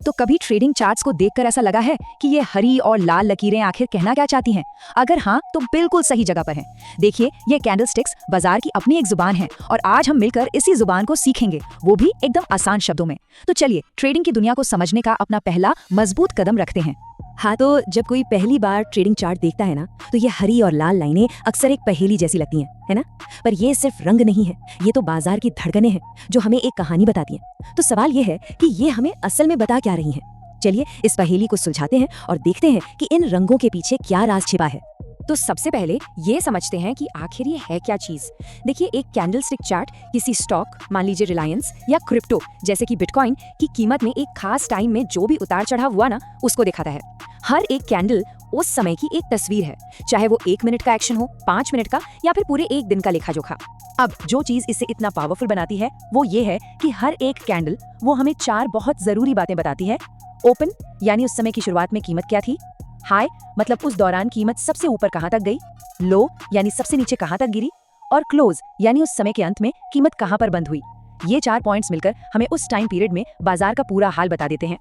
तो कभी trading charts को देखकर ऐसा लगा है कि ये हरी और लाल लकीरें आखिर कहना क्या चाहती हैं? अगर हाँ, तो बिल्कुल सही जगह पर हैं। देखिए, ये कैंडलस्टिक्स बाजार की अपनी एक जुबान है और आज हम मिलकर इसी जुबान को सीखेंगे, वो भी एकदम आसान शब्दों में। तो चलिए ट्रेडिंग की दुनिया को समझने का अपना पहला मजबूत कदम रखते हैं। हाँ, तो जब कोई पहली बार ट्रेडिंग चार्ट देखता है ना, तो ये हरी और लाल लाइनें अक्सर एक पहेली जैसी लगती हैं, है ना? पर ये सिर्फ रंग नहीं है, ये तो बाजार की धड़कनें हैं जो हमें एक कहानी बताती हैं। तो सवाल ये है कि ये हमें असल में बता क्या रही हैं? चलिए इस पहेली को सुलझाते हैं और देखते हैं कि इन रंगों के पीछे क्या राज छिपा है। तो सबसे पहले ये समझते हैं कि आखिर ये है क्या चीज। देखिए, एक कैंडलस्टिक चार्ट किसी स्टॉक, मान लीजिए रिलायंस या क्रिप्टो जैसे कि बिटकॉइन की कीमत में एक खास टाइम में जो भी उतार चढ़ाव हुआ ना, उसको दिखाता है। हर एक कैंडल उस समय की एक तस्वीर है, चाहे वो 1 मिनट का एक्शन हो, 5 मिनट का या फिर पूरे एक दिन का लेखा जोखा। अब जो चीज इसे इतना पावरफुल बनाती है वो ये है कि हर एक कैंडल वो हमें 4 बहुत जरूरी बातें बताती है। ओपन यानी उस समय की शुरुआत में कीमत क्या थी, हाई मतलब उस दौरान कीमत सबसे ऊपर कहां तक गई, लो यानी सबसे नीचे कहां तक गिरी, और क्लोज यानी उस समय के अंत में कीमत कहां पर बंद हुई। ये 4 पॉइंट्स मिलकर हमें उस टाइम पीरियड में बाजार का पूरा हाल बता देते हैं।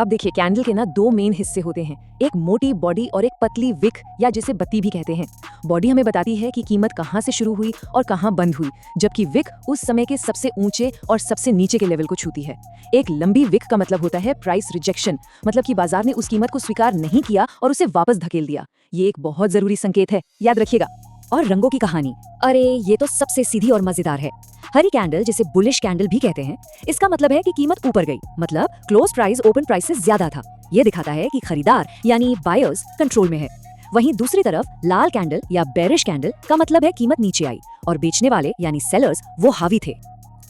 अब देखिए, कैंडल के ना 2 मेन हिस्से होते हैं, एक मोटी बॉडी और एक पतली विक या जिसे बत्ती भी कहते हैं। बॉडी हमें बताती है कि कीमत कहां से शुरू हुई और कहां बंद हुई, जबकि विक उस समय के सबसे ऊंचे और सबसे नीचे के लेवल को छूती है। एक लंबी विक का मतलब होता है प्राइस रिजेक्शन, मतलब कि बाजार ने उस कीमत को स्वीकार नहीं किया और उसे वापस धकेल दिया। ये एक बहुत जरूरी संकेत है, याद रखिएगा। और रंगों की कहानी, अरे ये तो सबसे सीधी और मजेदार है। हरी कैंडल, जिसे बुलिश कैंडल भी कहते हैं, इसका मतलब है कि कीमत ऊपर गई, मतलब क्लोज प्राइस ओपन प्राइस से ज्यादा था। ये दिखाता है कि खरीदार यानी बायर्स कंट्रोल में है। वहीं दूसरी तरफ लाल कैंडल या बेरिश कैंडल का मतलब है कीमत नीचे आई और बेचने वाले यानी सेलर्स वो हावी थे।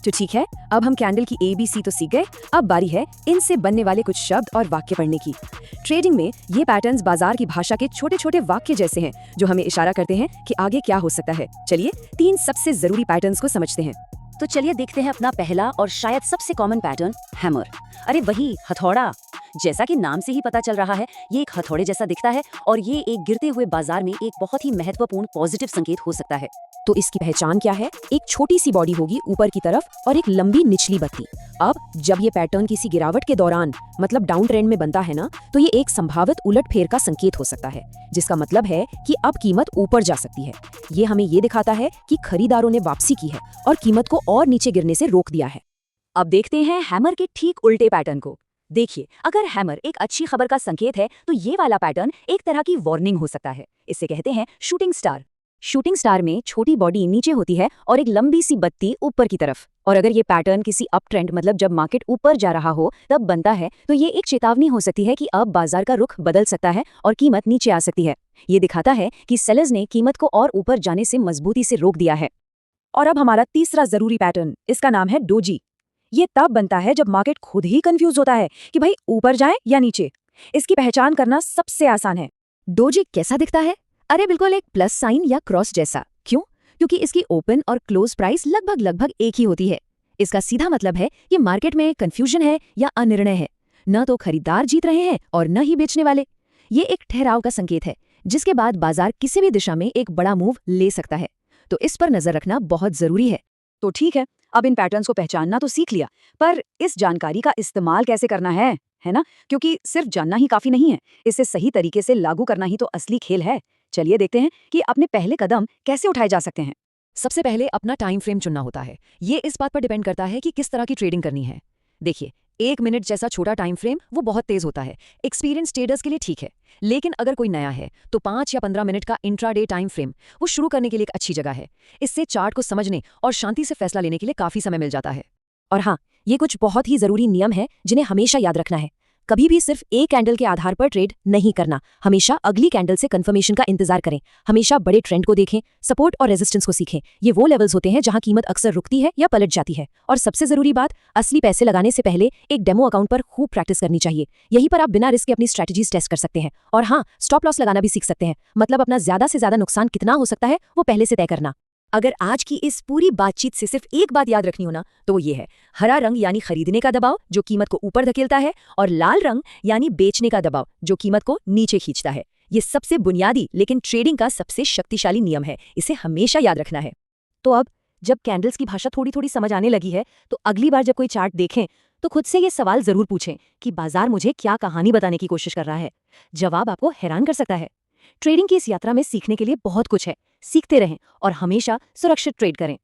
तो ठीक है, अब हम कैंडल की ABC तो सीख गए, अब बारी है इनसे बनने वाले कुछ शब्द और वाक्य पढ़ने की। ट्रेडिंग में ये पैटर्न्स बाजार की भाषा के छोटे छोटे वाक्य जैसे हैं जो हमें इशारा करते हैं कि आगे क्या हो सकता है। चलिए 3 सबसे जरूरी पैटर्न्स को समझते हैं। तो चलिए देखते हैं अपना पहला और शायद सबसे कॉमन पैटर्न, हैमर। अरे वही हथौड़ा, जैसा कि नाम से ही पता चल रहा है, ये एक हथौड़े जैसा दिखता है और ये एक गिरते हुए बाजार में एक बहुत ही महत्वपूर्ण पॉजिटिव संकेत हो सकता है। तो इसकी पहचान क्या है? एक छोटी सी बॉडी होगी ऊपर की तरफ और एक लंबी निचली बत्ती। अब जब ये पैटर्न किसी गिरावट के दौरान मतलब डाउन ट्रेंड में बनता है ना, तो ये एक संभावित उलटफेर का संकेत हो सकता है, जिसका मतलब है कि अब कीमत ऊपर जा सकती है। ये हमें ये दिखाता है कि खरीदारों ने वापसी की है और कीमत को और नीचे गिरने से रोक दिया है। अब देखते हैं हैमर के ठीक उल्टे पैटर्न को। देखिए, अगर हैमर एक अच्छी खबर का संकेत है तो ये वाला पैटर्न एक तरह की वार्निंग हो सकता है। इसे कहते हैं शूटिंग स्टार। शूटिंग स्टार में छोटी बॉडी नीचे होती है और एक लंबी सी बत्ती ऊपर की तरफ। और अगर ये पैटर्न किसी अप ट्रेंड मतलब जब मार्केट ऊपर जा रहा हो तब बनता है, तो ये एक चेतावनी हो सकती है कि अब बाजार का रुख बदल सकता है और कीमत नीचे आ सकती है। ये दिखाता है कि सेलर्स ने कीमत को और ऊपर जाने से मजबूती से रोक दिया है। और अब हमारा तीसरा जरूरी पैटर्न, इसका नाम है डोजी। ये तब बनता है जब मार्केट खुद ही कंफ्यूज होता है कि भाई ऊपर जाए या नीचे। इसकी पहचान करना सबसे आसान है। डोजी कैसा दिखता है? अरे बिल्कुल एक प्लस साइन या क्रॉस जैसा। क्यों? क्योंकि इसकी ओपन और क्लोज प्राइस लगभग एक ही होती है। इसका सीधा मतलब है कि मार्केट में कंफ्यूजन है या अनिर्णय है, न तो खरीदार जीत रहे हैं और न ही बेचने वाले। ये एक ठहराव का संकेत है, जिसके बाद बाजार किसी भी दिशा में एक बड़ा मूव ले सकता है। तो इस पर नजर रखना बहुत जरूरी है। तो ठीक है, अब इन पैटर्न्स को पहचानना तो सीख लिया, पर इस जानकारी का इस्तेमाल कैसे करना है ना? क्योंकि सिर्फ जानना ही काफी नहीं है, इसे सही तरीके से लागू करना ही तो असली खेल है। चलिए देखते हैं कि अपने पहले कदम कैसे उठाए जा सकते हैं। सबसे पहले अपना टाइम फ्रेम चुनना होता है। ये इस बात पर डिपेंड करता है कि किस तरह की ट्रेडिंग करनी है। देखिए, 1 मिनट जैसा छोटा टाइम फ्रेम वो बहुत तेज होता है, एक्सपीरियंस ट्रेडर्स के लिए ठीक है। लेकिन अगर कोई नया है तो 5 या 15 मिनट का इंट्राडे टाइम फ्रेम वो शुरू करने के लिए एक अच्छी जगह है। इससे चार्ट को समझने और शांति से फैसला लेने के लिए काफी समय मिल जाता है। और हाँ, ये कुछ बहुत ही जरूरी नियम है जिन्हें हमेशा याद रखना है। कभी भी सिर्फ एक कैंडल के आधार पर ट्रेड नहीं करना, हमेशा अगली कैंडल से कंफर्मेशन का इंतजार करें। हमेशा बड़े ट्रेंड को देखें, सपोर्ट और रेजिस्टेंस को सीखें। ये वो लेवल्स होते हैं जहां कीमत अक्सर रुकती है या पलट जाती है। और सबसे जरूरी बात, असली पैसे लगाने से पहले एक डेमो अकाउंट पर खूब प्रैक्टिस करनी चाहिए। यहीं पर आप बिना रिस्क के अपनी स्ट्रेटजीज टेस्ट कर सकते हैं। और हाँ, स्टॉप लॉस लगाना भी सीख सकते हैं, मतलब अपना ज्यादा से ज्यादा नुकसान कितना हो सकता है वो पहले से तय करना। अगर आज की इस पूरी बातचीत से सिर्फ एक बात याद रखनी हो ना, तो वो ये है, हरा रंग यानी खरीदने का दबाव जो कीमत को ऊपर धकेलता है, और लाल रंग यानी बेचने का दबाव जो कीमत को नीचे खींचता है। ये सबसे बुनियादी लेकिन ट्रेडिंग का सबसे शक्तिशाली नियम है, इसे हमेशा याद रखना है। तो अब जब कैंडल्स की भाषा थोड़ी थोड़ी समझ आने लगी है, तो अगली बार जब कोई चार्ट देखें तो खुद से ये सवाल जरूर पूछें कि बाजार मुझे क्या कहानी बताने की कोशिश कर रहा है। जवाब आपको हैरान कर सकता है। ट्रेडिंग की इस यात्रा में सीखने के लिए बहुत कुछ है। सीखते रहें और हमेशा सुरक्षित ट्रेड करें।